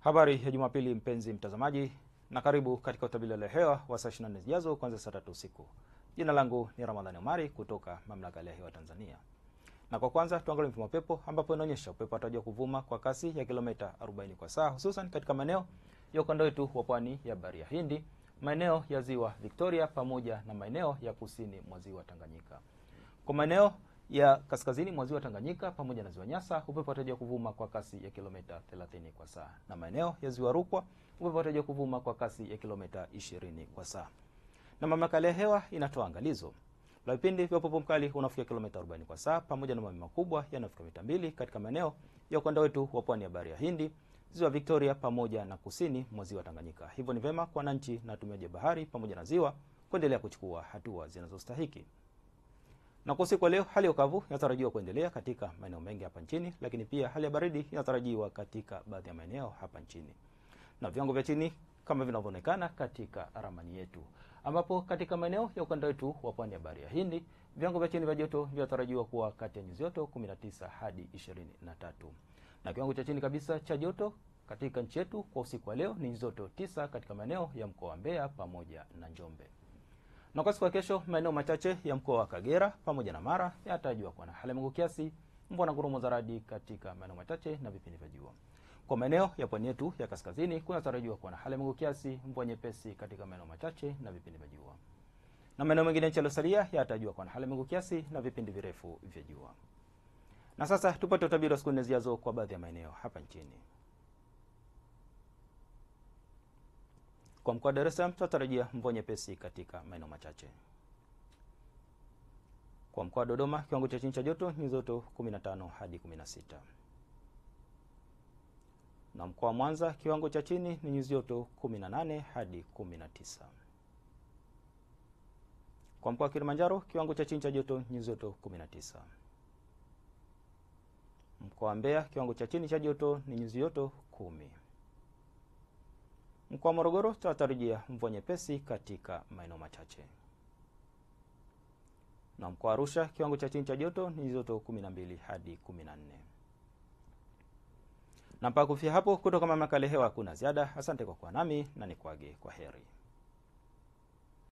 Habari ya Jumapili mpenzi mtazamaji, na karibu katika utabiri wa hewa wa saa 24 zijazo kuanzia saa 3 usiku. Jina langu ni Ramadhani Omari kutoka Mamlaka ya Hewa Tanzania. Na kwa kwanza tuangalie mfumo wa upepo, ambapo inaonyesha upepo unatarajiwa kuvuma kwa kasi ya kilomita 40 kwa saa, hususan katika maeneo ya ukanda wetu wa pwani ya Bahari ya Hindi, maeneo ya Ziwa Victoria pamoja na maeneo ya kusini mwa Ziwa Tanganyika. Kwa maeneo ya kaskazini mwa Ziwa Tanganyika pamoja na Ziwa Nyasa, upepo unatarajiwa kuvuma kwa kasi ya kilomita 30 kwa saa, na maeneo ya Ziwa Rukwa upepo unatarajiwa kuvuma kwa kasi ya kilomita 20 kwa saa. Na Mamlaka ya Hewa inatoa angalizo la vipindi vya upepo mkali unafikia kilomita 40 kwa saa pamoja na mawimbi makubwa yanayofika mita 2 katika maeneo ya ukanda wetu wa pwani ya Bahari ya Hindi, Ziwa Victoria pamoja na kusini mwa Ziwa Tanganyika. Hivyo ni vema kwa wananchi na watumiaji bahari pamoja na ziwa kuendelea kuchukua hatua zinazostahiki. Na kwa usiku wa leo, hali ya ukavu inatarajiwa kuendelea katika maeneo mengi hapa nchini, lakini pia hali ya baridi inatarajiwa katika baadhi ya maeneo hapa nchini. Na viwango vya chini kama vinavyoonekana katika ramani yetu, ambapo katika maeneo ya ukanda wetu wa pwani ya Bahari ya Hindi, viwango vya chini vya joto vinatarajiwa kuwa kati ya nyuzi joto 19 hadi 23. Na kiwango cha chini kabisa cha joto katika nchi yetu kwa usiku wa leo ni nyuzi joto 9 katika maeneo ya mkoa wa Mbeya pamoja na Njombe. Na kwa siku ya kesho, maeneo machache ya mkoa wa Kagera pamoja na Mara yanatarajiwa kuwa na hali ya mawingu kiasi, mvua na ngurumo za radi katika maeneo machache na vipindi vya jua. Kwa maeneo ya pwani yetu ya kaskazini kunatarajiwa kuwa na hali ya mawingu kiasi, mvua nyepesi katika maeneo machache na vipindi vya jua. Na maeneo mengine nchi yaliyosalia yanatarajiwa kuwa na hali ya mawingu kiasi na vipindi virefu vya jua. Na sasa tupate utabiri wa siku nne zijazo kwa baadhi ya maeneo hapa nchini. Kwa mkoa wa Dar es Salaam tunatarajia mvua nyepesi katika maeneo machache. Kwa mkoa wa Dodoma kiwango cha chini cha joto ni joto 15 hadi 16. Na mkoa wa Mwanza kiwango cha chini ni nyuzi joto 18 hadi 19. Kwa mkoa wa Kilimanjaro kiwango cha chini cha joto ni nyuzi joto 19. Mkoa wa Mbeya kiwango cha chini cha joto ni nyuzi joto 10. Mkoa wa Morogoro tunatarajia mvua nyepesi katika maeneo machache. Na mkoa wa Arusha kiwango cha chini cha joto ni joto 12 hadi 14. Na mpaka kufikia hapo, kutoka Mamlaka ya Hewa kuna ziada. Asante kwa kuwa nami na nikuage kwa heri.